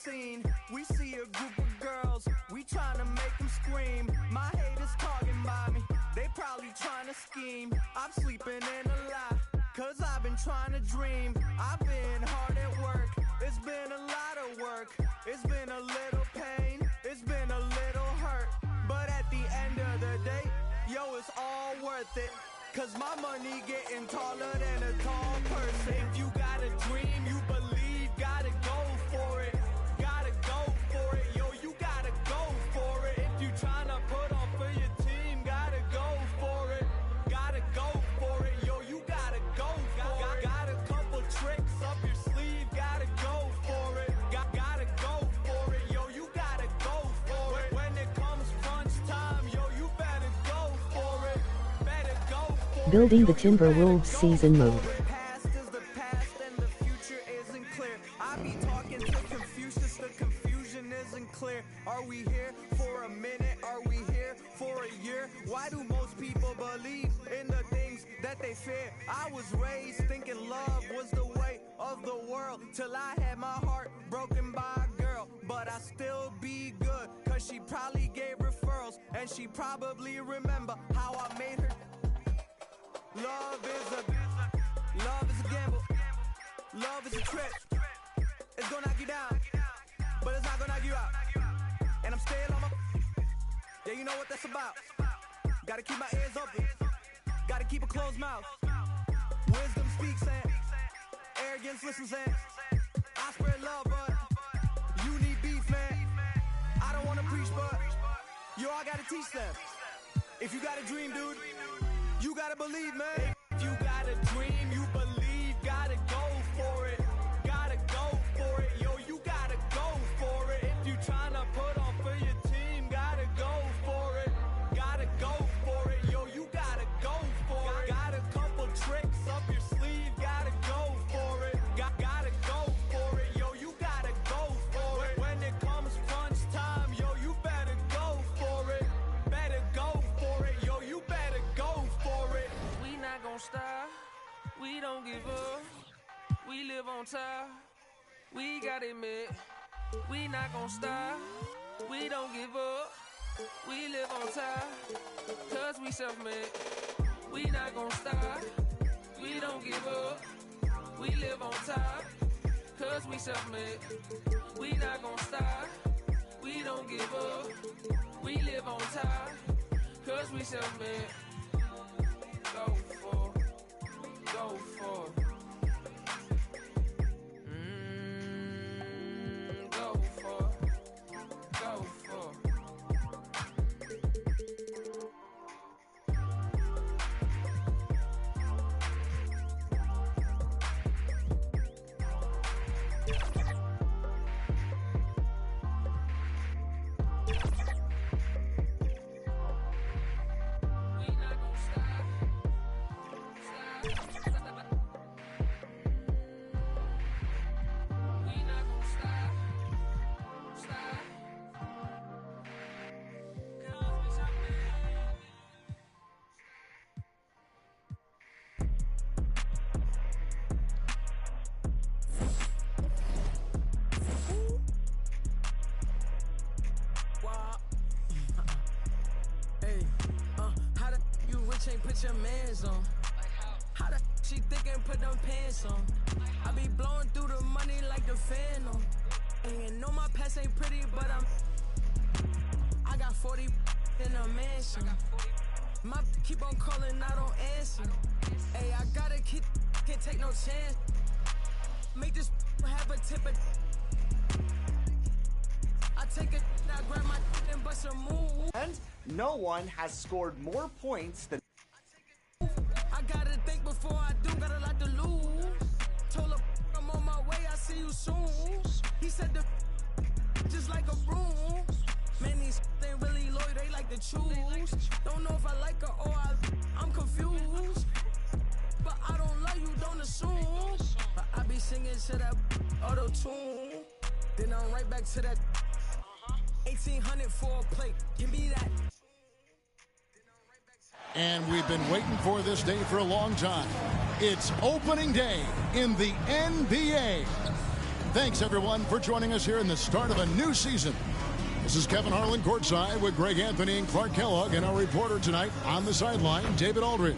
scene. We see a group of girls, we tryna make them scream. My haters talking by me, they probably tryna scheme. I'm sleeping in a lie, cause I've been trying to dream. I've been hard at work, it's been a lot of work. It's been a little pain, it's been a little hurt. But at the end of the day, yo, it's all worth it. Cause my money getting taller than a tall person. If you got a dream, you believe, gotta go for it. Gotta go for it, yo, you gotta go for it. If you tryna put on for your team, gotta go for it. Gotta go for it, yo, you gotta go for it. Got a couple tricks up your sleeve, gotta go for it. Gotta go for it, yo, you gotta go for it. When it comes crunch time, yo, you better go for it. Better go for it. Building the Timberwolves season mode. Past is the past and the future isn't clear. I be talking to Confucius, the confusion isn't clear. Are we here for a minute? Are we here for a year? Why do most people believe in the things that they fear? I was raised thinking love was the way of the world, till I had my heart broken by a girl. But I still be good, cause she probably gave referrals, and she probably remember how I made her. Love is a gamble. Love is a trip. It's gonna knock you down, but it's not gonna knock you out. And I'm still on my. Yeah, you know what that's about. Gotta keep my ears open. Gotta keep a closed mouth. Wisdom speaks and arrogance listens and I spread love, but you need beef, man. I don't wanna preach, but yo, I gotta teach them. If you got a dream, dude, you gotta believe, man. If you got a dream, you believe, gotta go for it. Gotta go for it, yo, you gotta go for it. If you tryna put on for your team, gotta go for it. Gotta go for it, yo, you gotta go for it. Got a couple tricks up your sleeve, gotta go for it. Gotta go for it, yo, you gotta go for it. When it comes crunch time, yo, you better go for it. Better go for it, yo, you better go for it. We not gon' stop, we don't give up. We live on top, we gotta admit. We not gon' stop, we don't give up. We live on top, cause we self-made. We not gon' stop, we don't give up. We live on top, cause we self-made. We not gon' stop, we don't give up. We live on top, cause we self-made. Go for, go for. Go for, go for. Put your mans on. How the she thinkin' put them pants on? I be blowing through the money like the Phantom. And know my past ain't pretty, but I got 40 in a mansion. My keep on calling, I don't answer. Hey, I gotta keep, can't take no chance. Make this have a tip of. I take it, I grab my and bust a move. And no one has scored more points than. I gotta think before I do, got a lot to lose. Told her I'm on my way, I see you soon. He said the just like a broom. Man, these ain't really loyal, they like to choose. Don't know if I like her or I'm confused. But I don't love you, don't assume. But I be singing to that auto-tune. Then I'm right back to that 1800 for a plate, give me that. And we've been waiting for this day for a long time. It's opening day in the NBA. Thanks, everyone, for joining us here in the start of a new season. This is Kevin Harlan courtside with Greg Anthony and Clark Kellogg, and our reporter tonight on the sideline, David Aldridge.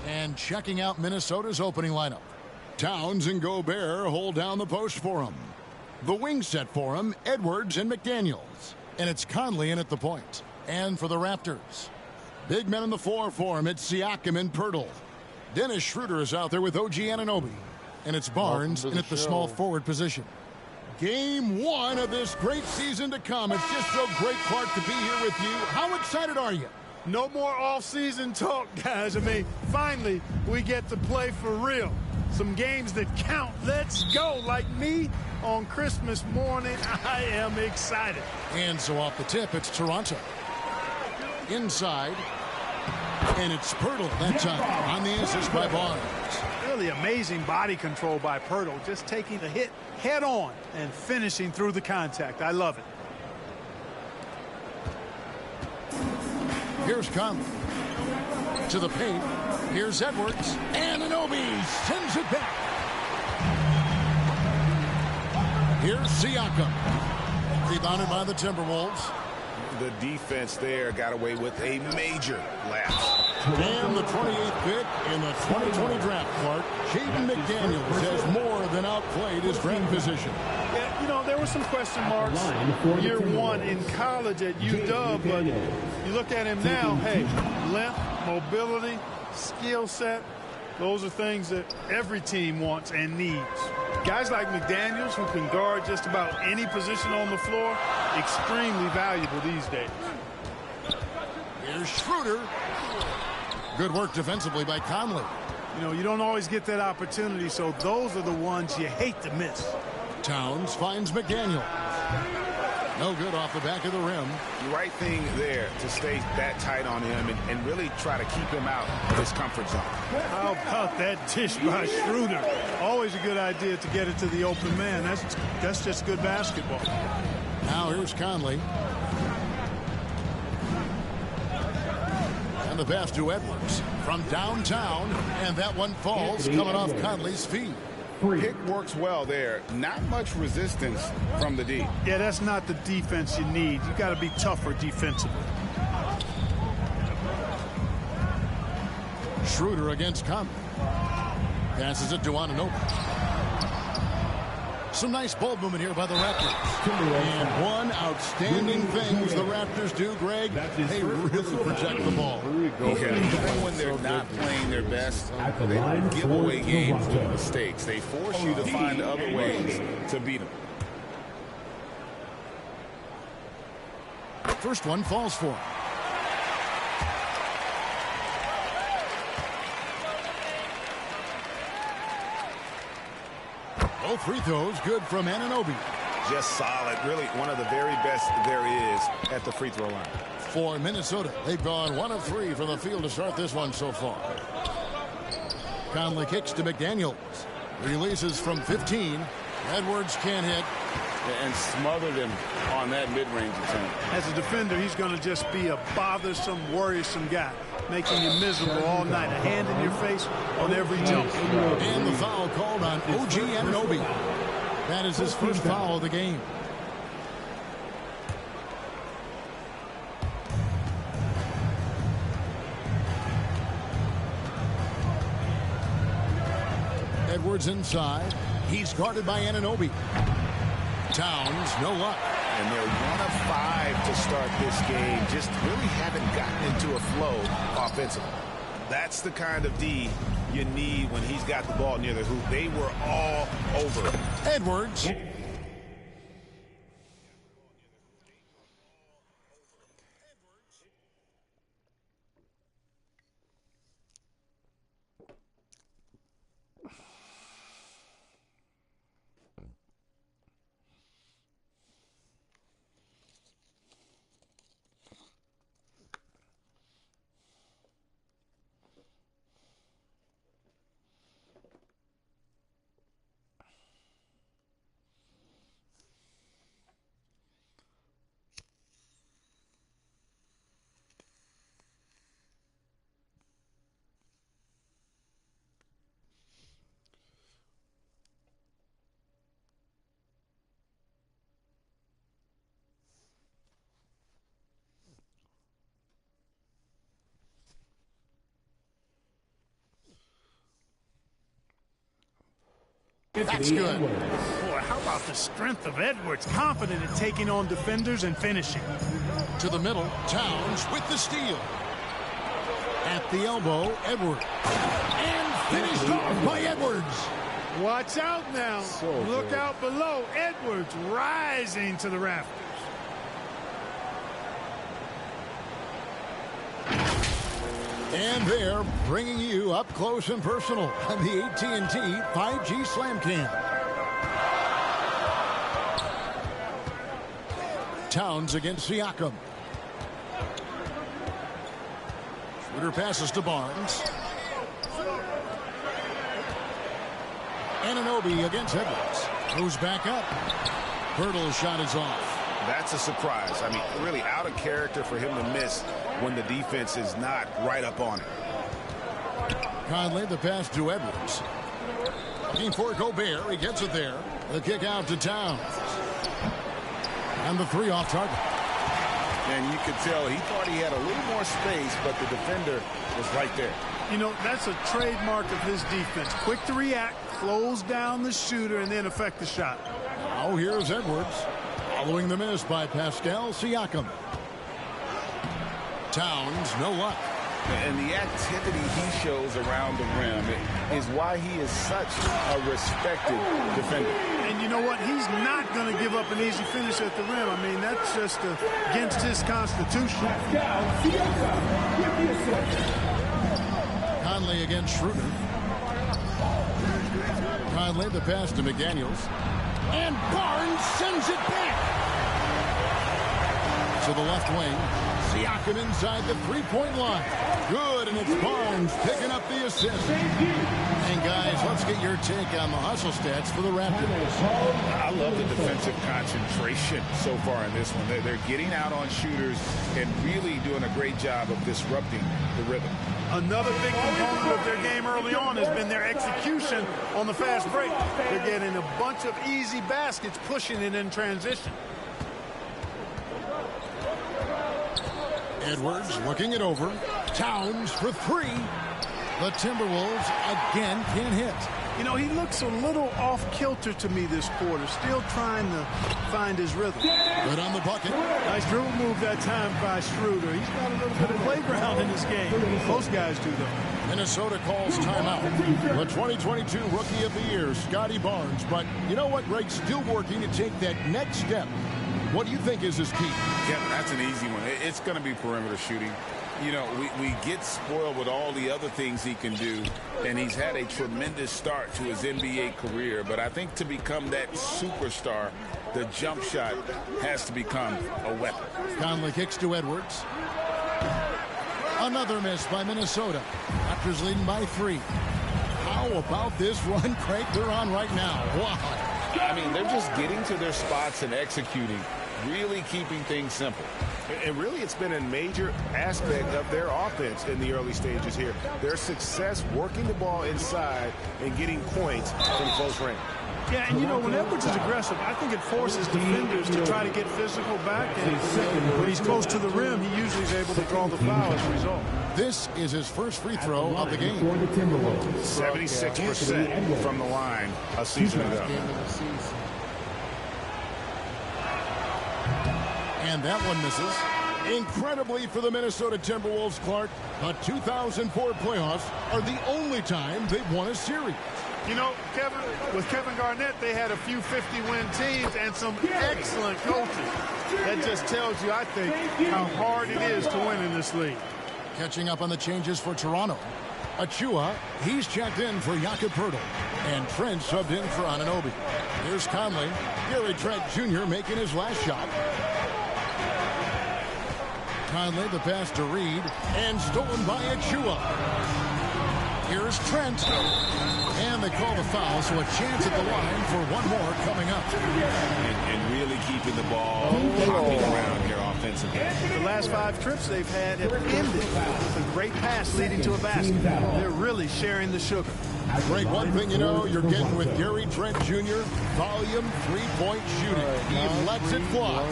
And checking out Minnesota's opening lineup. Towns and Gobert hold down the post for him. The wing set for him, Edwards and McDaniels. And it's Conley in at the point. And for the Raptors, big men on the floor for him, it's Siakam and Pirtle. Dennis Schroeder is out there with OG Anunoby. And it's Barnes in at the small forward position. Game 1 of this great season to come. It's just so great, Clark, to be here with you. How excited are you? No more off-season talk, guys. I mean, finally, we get to play for real. Some games that count. Let's go. Like me on Christmas morning, I am excited. And so off the tip, it's Toronto. Inside. And it's Pirtle that time on the assist by Barnes. Really amazing body control by Pirtle. Just taking the hit head on and finishing through the contact. I love it. Here's Conley. To the paint. Here's Edwards. And Anunoby sends it back. Here's Siakam. Rebounded by the Timberwolves. The defense there got away with a major lapse. And the 28th pick in the 2020 draft, Clark, Jaden McDaniels has more than outplayed his draft position. Yeah, you know, there were some question marks year one in college at UW, but you look at him now, hey, length, mobility, skill set, those are things that every team wants and needs. Guys like McDaniels, who can guard just about any position on the floor, extremely valuable these days. Here's Schroeder. Good work defensively by Conley. You know, you don't always get that opportunity, so those are the ones you hate to miss. Towns finds McDaniel. No good off the back of the rim. The right thing there to stay that tight on him and really try to keep him out of his comfort zone. How about that dish by Schroeder? Always a good idea to get it to the open man. That's just good basketball. Now here's Conley. And the pass to Edwards from downtown. And that one falls coming off Conley's feet. Pick works well there. Not much resistance from the D. Yeah, that's not the defense you need. You got to be tougher defensively. Schroeder against Conley. Passes it to Anunoby. Some nice ball movement here by the Raptors. And one outstanding thing the Raptors do, Greg, they really protect the ball. Even when they're not playing their best, they don't give away games due to mistakes. They force you to find other ways to beat them. First one falls for him. Both free throws good from Anunoby. Just solid. Really one of the very best there is at the free throw line. For Minnesota, they've gone 1 of 3 from the field to start this one so far. Conley kicks to McDaniels. Releases from 15. Edwards can't hit. And smothered him on that mid-range attempt. As a defender, he's going to just be a bothersome, worrisome guy, making you miserable all night. A hand in your face on every jump. And the foul called on OG Anunoby. That is his first foul of the game. Edwards inside. He's guarded by Anunoby. Towns, no luck. And they're 1 of 5 to start this game. Just really haven't gotten into a flow offensively. That's the kind of D you need when he's got the ball near the hoop. They were all over. Edwards. That's good. Boy, how about the strength of Edwards? Confident in taking on defenders and finishing. To the middle, Towns with the steal. At the elbow, Edwards. And finished off by Edwards. Watch out now. Look out below. Edwards rising to the rafters. And they're bringing you up close and personal on the AT&T 5G Slam Cam. Towns against Siakam. Schroeder passes to Barnes. Anunoby against Edwards. Goes back up. Hurdle's shot is off. That's a surprise. I mean, really out of character for him to miss when the defense is not right up on it. Conley, the pass to Edwards. Looking for Gobert. He gets it there. The kick out to Towns. And the three off target. And you could tell he thought he had a little more space, but the defender was right there. You know, that's a trademark of his defense. Quick to react, close down the shooter, and then affect the shot. Now here's Edwards. Following the miss by Pascal Siakam. Towns, no luck. And the activity he shows around the rim is why he is such a respected defender. And you know what? He's not going to give up an easy finish at the rim. I mean, that's just against his constitution. Conley against Schroeder. Conley, the pass to McDaniels. And Barnes sends it back. To the left wing. Siakam inside the three-point line. Good, and it's Barnes picking up the assist. And guys, let's get your take on the hustle stats for the Raptors. I love the defensive concentration so far in this one. They're getting out on shooters and really doing a great job of disrupting the rhythm. Another big component of their game early on has been their execution on the fast break. They're getting a bunch of easy baskets, pushing it in transition. Edwards looking it over. Towns for three. The Timberwolves again can't hit. You know, he looks a little off-kilter to me this quarter, still trying to find his rhythm. Good on the bucket. Nice dribble move that time by Schroeder. He's got a little bit of playground in his game. Most guys do, though. Minnesota calls timeout. The 2022 Rookie of the Year, Scotty Barnes. But you know what, Greg? Still working to take that next step. What do you think is his key? Yeah, that's an easy one. It's going to be perimeter shooting. You know, we get spoiled with all the other things he can do, and he's had a tremendous start to his NBA career. But I think to become that superstar, the jump shot has to become a weapon. Conley kicks to Edwards. Another miss by Minnesota. Raptors leading by 3. How about this run, Craig, they're on right now? Wow. I mean, they're just getting to their spots and executing, really keeping things simple. And really, it's been a major aspect of their offense in the early stages here. Their success working the ball inside and getting points from close range. Yeah, and you know, when Edwards is aggressive, I think it forces defenders to try to get physical back. And when he's close to the rim, he usually is able to draw the foul as a result. This is his first free throw of the game. 76% from the line a season ago. And that one misses. Incredibly for the Minnesota Timberwolves, Clark, the 2004 playoffs are the only time they've won a series. You know, Kevin, with Kevin Garnett, they had a few 50-win teams and some excellent coaches. That just tells you, I think, how hard it is to win in this league. Catching up on the changes for Toronto. Achua, he's checked in for Jakob Poeltl. And Trent subbed in for Anunoby. Here's Conley. Gary Trent Jr. making his last shot. Conley, the pass to Reed. And stolen by Achua. Here's Trent. And they call the foul, so a chance at the line for one more coming up. And really keeping the ball hopping around here offensively. The last 5 trips they've had have ended with a great pass leading to a basket. They're really sharing the sugar. Greg, one thing you know, you're getting with Gary Trent Jr., volume 3-point shooting. He lets it fly.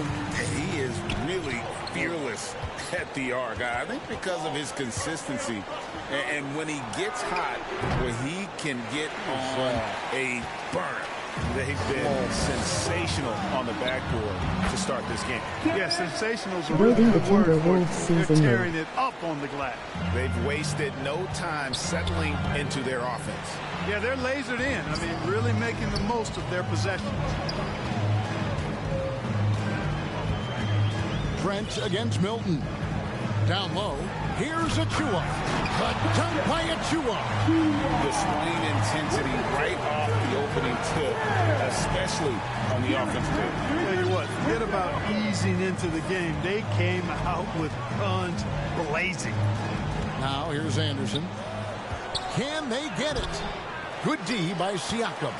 He is really fearless at the arc. I think because of his consistency. And when he gets hot, when he can get on a burner. They've been sensational on the backboard to start this game. Yeah, sensational is a Building really the good word for Timberwolves it. season They're tearing mode. it up on the glass. They've wasted no time settling into their offense. Yeah, they're lasered in. I mean, really making the most of their possessions. Trent against Milton. Down low. Here's Achua. A dunk by Achua. Displaying intensity right off the opening tip, especially on the offensive end. Tell you what, forget about easing into the game. They came out with guns blazing. Now here's Anderson. Can they get it? Good D by Siakam.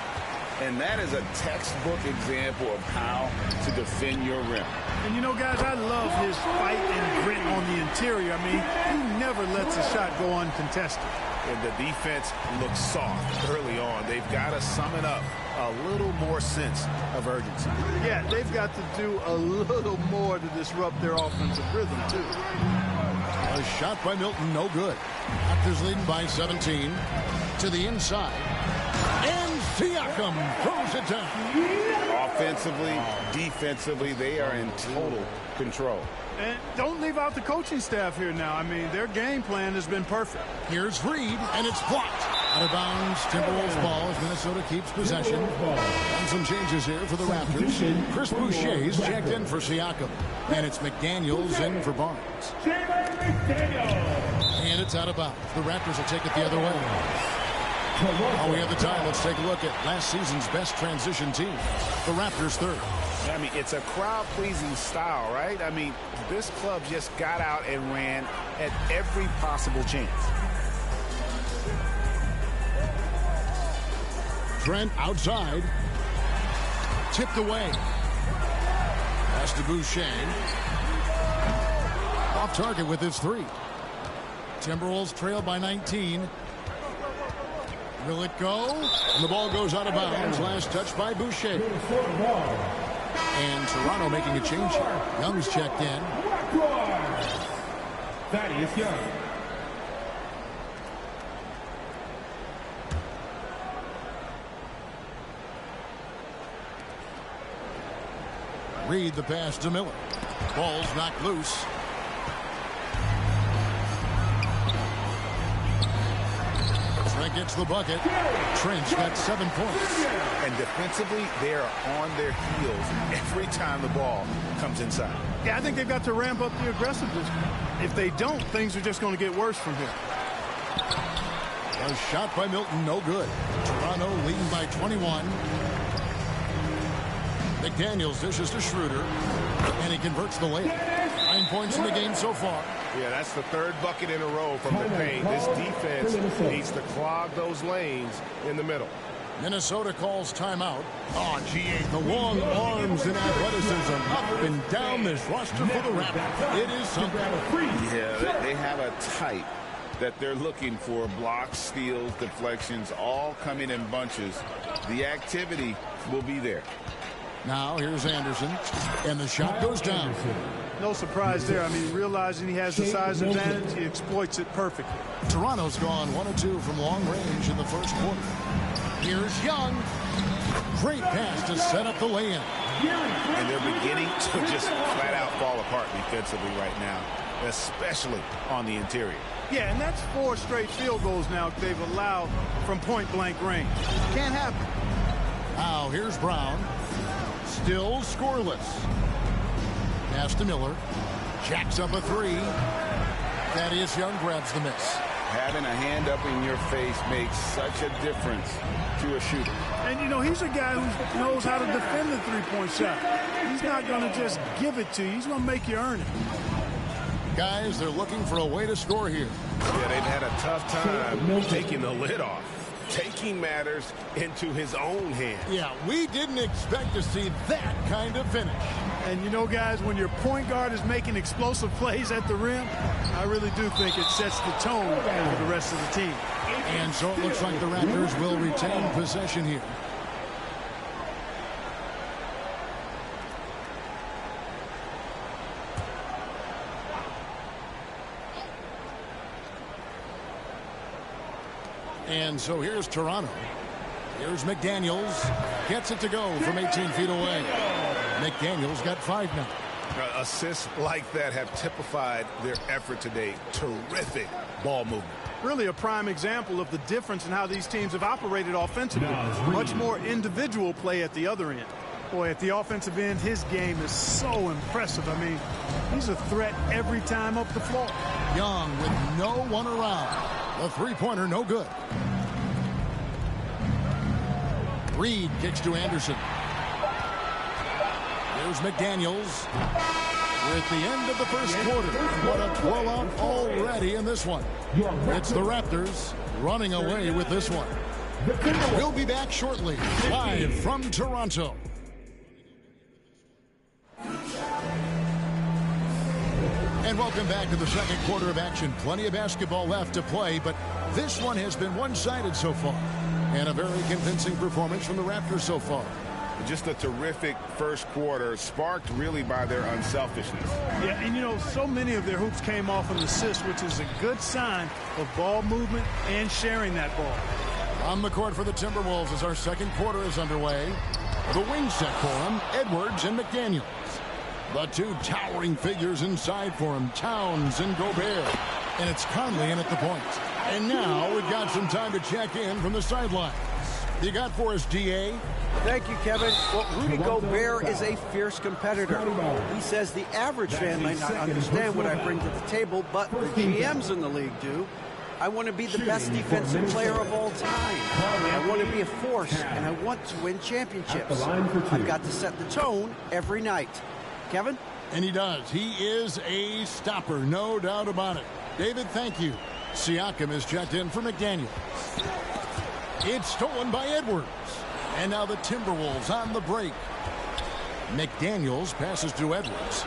And that is a textbook example of how to defend your rim. And you know, guys, I love his fight and grit on the interior. I mean, he never lets a shot go uncontested. And the defense looks soft early on. They've got to sum it up a little more sense of urgency. Yeah, they've got to do a little more to disrupt their offensive rhythm, too. A shot by Milton, no good. Raptors leading by 17. To the inside. And Siakam throws it down. Offensively, defensively, they are in total control. And don't leave out the coaching staff here now. I mean, their game plan has been perfect. Here's Reed, and it's blocked. Out of bounds, Timberwolves ball as Minnesota keeps possession. And some changes here for the Raptors. Chris Boucher's checked in for Siakam. And it's McDaniels in for Barnes. And it's out of bounds. The Raptors will take it the other way. While we have the time, let's take a look at last season's best transition team. The Raptors third. I mean, it's a crowd-pleasing style, right? I mean, this club just got out and ran at every possible chance. Trent outside. Tipped away. Pass to Boucher. Off target with his three. Timberwolves trail by 19. Will it go? And the ball goes out of bounds. Last touch by Boucher. And Toronto making a change here. Young's checked in. Thaddeus Young. Reed the pass to Miller. Ball's knocked loose. Trent gets the bucket. Trent's got 7 points. And defensively, they are on their heels every time the ball comes inside. Yeah, I think they've got to ramp up the aggressiveness. If they don't, things are just going to get worse from here. A shot by Milton, no good. Toronto leading by 21. McDaniels dishes to Schroeder, and he converts the layup. 9 points in the game so far. Yeah, that's the third bucket in a row from the paint. This defense needs to clog those lanes in the middle. Minnesota calls timeout. Oh, G8, the long arms and athleticism up and down this roster for the Raptors. It is something. Yeah, they have a type that they're looking for. Blocks, steals, deflections, all coming in bunches. The activity will be there. Now here's Anderson, and the shot goes down. No surprise there. I mean, realizing he has the size advantage, he exploits it perfectly. Toronto's gone 1 of 2 from long range in the first quarter. Here's Young. Great pass to set up the lay-in. And they're beginning to just flat out fall apart defensively right now, especially on the interior. Yeah, and that's 4 straight field goals now they've allowed from point-blank range. Can't happen. Now here's Brown. Still scoreless. Pass to Miller. Jacks up a 3. Thaddeus Young grabs the miss. Having a hand up in your face makes such a difference to a shooter. And, you know, he's a guy who knows how to defend the three-point shot. He's not going to just give it to you. He's going to make you earn it. Guys, they're looking for a way to score here. Yeah, they've had a tough time taking the lid off. Taking matters into his own hands. Yeah, we didn't expect to see that kind of finish. And you know, guys, when your point guard is making explosive plays at the rim, I really do think it sets the tone for the rest of the team. And so it looks like the Raptors will retain possession here. And so here's Toronto. Here's McDaniels. Gets it to go from 18 feet away. McDaniels got 5 now. Assists like that have typified their effort today. Terrific ball movement. Really a prime example of the difference in how these teams have operated offensively. Much more individual play at the other end. Boy, at the offensive end, his game is so impressive. I mean, he's a threat every time up the floor. Young with no one around. The three-pointer, no good. Reed kicks to Anderson. Here's McDaniels. We're at the end of the first quarter. What a blowout already in this one. It's the Raptors running away with this one. We'll be back shortly, live from Toronto. And welcome back to the second quarter of action. Plenty of basketball left to play, but this one has been one-sided so far. And a very convincing performance from the Raptors so far. Just a terrific first quarter, sparked really by their unselfishness. Yeah, and you know, so many of their hoops came off an assist, which is a good sign of ball movement and sharing that ball. On the court for the Timberwolves as our second quarter is underway. The wing set for him, Edwards and McDaniels. The two towering figures inside for him, Towns and Gobert. And it's Conley in at the point. And now we've got some time to check in from the sidelines. You got for us, DA? Thank you, Kevin. Well, Rudy Gobert is a fierce competitor. He says the average fan might not understand what I bring to the table, but the GMs in the league do. I want to be the best defensive player of all time. I want to be a force, and I want to win championships. I've got to set the tone every night. Kevin? And he does. He is a stopper, no doubt about it. David, thank you. Siakam is checked in for McDaniels. It's stolen by Edwards. And now the Timberwolves on the break. McDaniels passes to Edwards.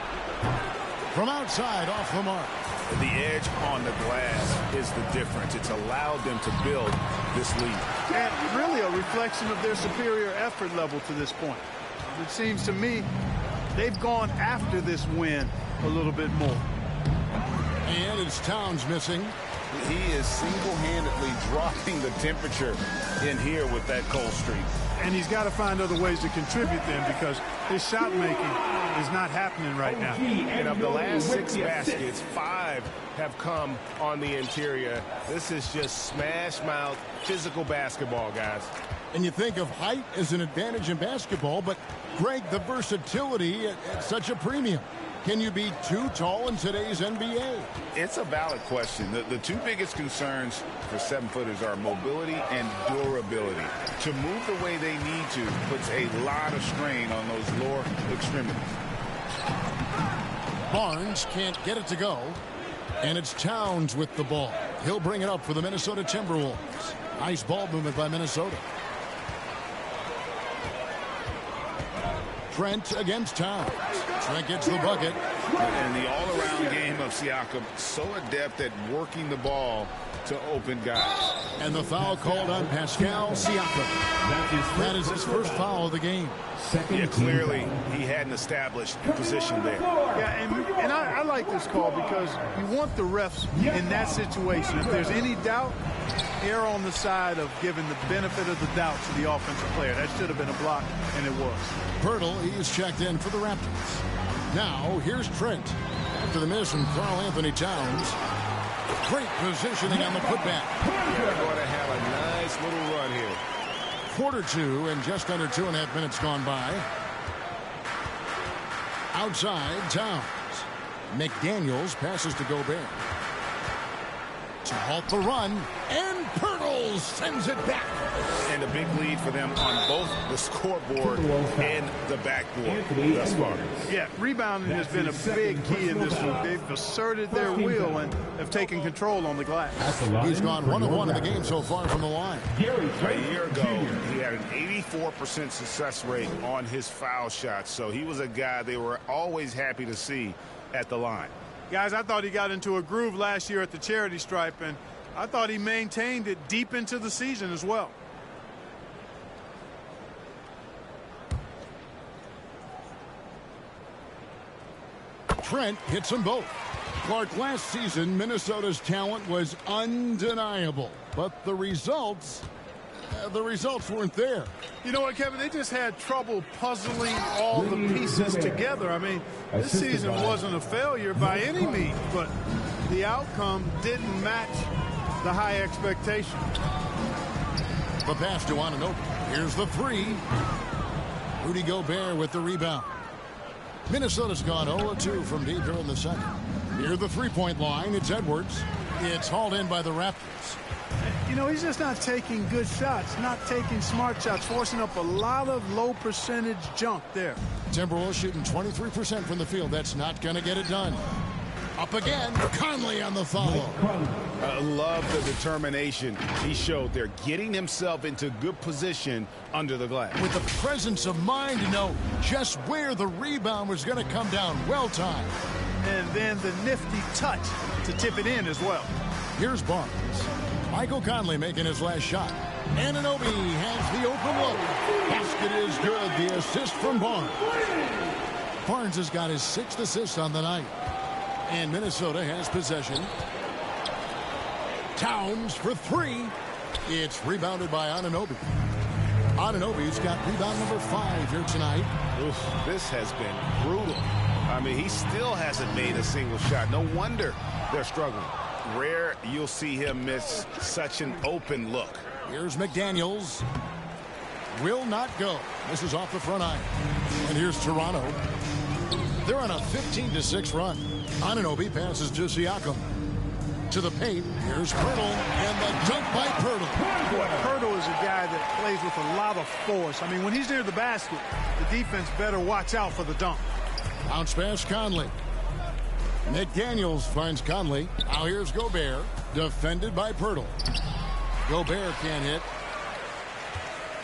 From outside, off the mark. The edge on the glass is the difference. It's allowed them to build this lead. And really a reflection of their superior effort level to this point. It seems to me they've gone after this win a little bit more. And it's Towns missing. He is single-handedly dropping the temperature in here with that cold streak. And he's got to find other ways to contribute then, because his shot making is not happening right now. And of the last 6 baskets, 5 have come on the interior. This is just smash-mouth physical basketball, guys. And you think of height as an advantage in basketball, but Greg, the versatility at such a premium. Can you be too tall in today's NBA? It's a valid question. The two biggest concerns for 7-footers are mobility and durability. To move the way they need to puts a lot of strain on those lower extremities. Barnes can't get it to go. And it's Towns with the ball. He'll bring it up for the Minnesota Timberwolves. Nice ball movement by Minnesota. Trent against Towns. Trent gets the bucket. And the all-around game of Siakam, so adept at working the ball to open guys. And the foul called on Pascal Siakam. That is his first foul of the game. Yeah, clearly he hadn't established position there. Yeah, and I like this call because you want the refs in that situation. If there's any doubt, err on the side of giving the benefit of the doubt to the offensive player. That should have been a block, and it was. Pirtle, he's checked in for the Raptors. Now, here's Trent. After the miss from Karl-Anthony Towns. Great positioning on the putback. They're going to have a nice little run here. Quarter 2 and just under 2.5 minutes gone by. Outside, Towns. McDaniels passes to Gobert. To halt the run, and Pirtle sends it back. And a big lead for them on both the scoreboard and the backboard thus far. Yeah, rebounding has been a big key in this one. They've asserted their will and have taken control on the glass. He's gone 1-of-1 in the game so far from the line. A year ago, he had an 84% success rate on his foul shots, so he was a guy they were always happy to see at the line. Guys, I thought he got into a groove last year at the charity stripe, and I thought he maintained it deep into the season as well. Trent hits them both. Clark, last season, Minnesota's talent was undeniable, but the results weren't there. You know what, Kevin? They just had trouble puzzling all the pieces together. I mean, this season wasn't a failure by any means, but the outcome didn't match the high expectation. The pass to Anunoby. Here's the three. Rudy Gobert with the rebound. Minnesota's gone 0-2 from deep here in the second. Near the three-point line, it's Edwards. It's hauled in by the Raptors. You know, he's just not taking good shots, not taking smart shots, forcing up a lot of low percentage junk there. Timberwolves shooting 23% from the field. That's not going to get it done. Up again, Conley on the follow. I love the determination he showed there, getting himself into good position under the glass. With the presence of mind to know just where the rebound was going to come down. Well timed. And then the nifty touch to tip it in as well. Here's Barnes. Michael Conley making his last shot. Anunoby has the open look. Basket is good. The assist from Barnes. Barnes has got his 6th assist on the night. And Minnesota has possession. Towns for three. It's rebounded by Anunoby. Anunoby's got rebound number 5 here tonight. Oof, this has been brutal. I mean, he still hasn't made a single shot. No wonder they're struggling. Rare you'll see him miss such an open look. Here's McDaniels. Will not go. This is off the front iron. And here's Toronto. They're on a 15-6 run. Anunoby passes to Siakam. To the paint. Here's Pirtle. And the dunk by Pirtle. Boy, Pirtle is a guy that plays with a lot of force. I mean, when he's near the basket, the defense better watch out for the dunk. Bounce pass Conley. McDaniels finds Conley. Now here's Gobert. Defended by Pirtle. Gobert can't hit.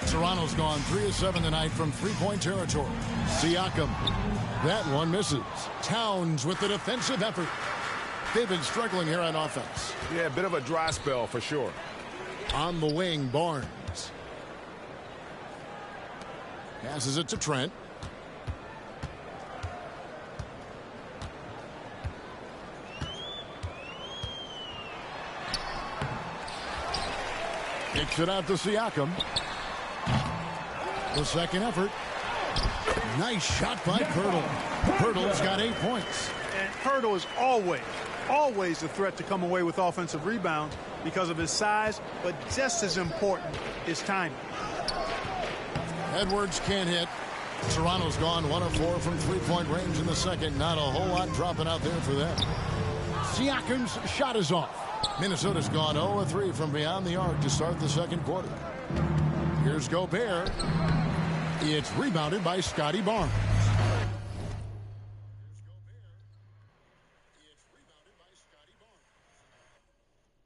Toronto's gone 3 of 7 tonight from three-point territory. Siakam. That one misses. Towns with the defensive effort. They've been struggling here on offense. Yeah, a bit of a dry spell for sure. On the wing, Barnes. Passes it to Trent. Kicks it out to Siakam. The second effort. Nice shot by Pirtle. Pirtle's got 8 points. And Pirtle is always a threat to come away with offensive rebounds because of his size, but just as important, his timing. Edwards can't hit. Toronto's gone 1 of 4 from three-point range in the second. Not a whole lot dropping out there for them. Siakam's shot is off. Minnesota's gone 0 of 3 from beyond the arc to start the second quarter. Here's Gobert. It's rebounded by Scotty Barnes.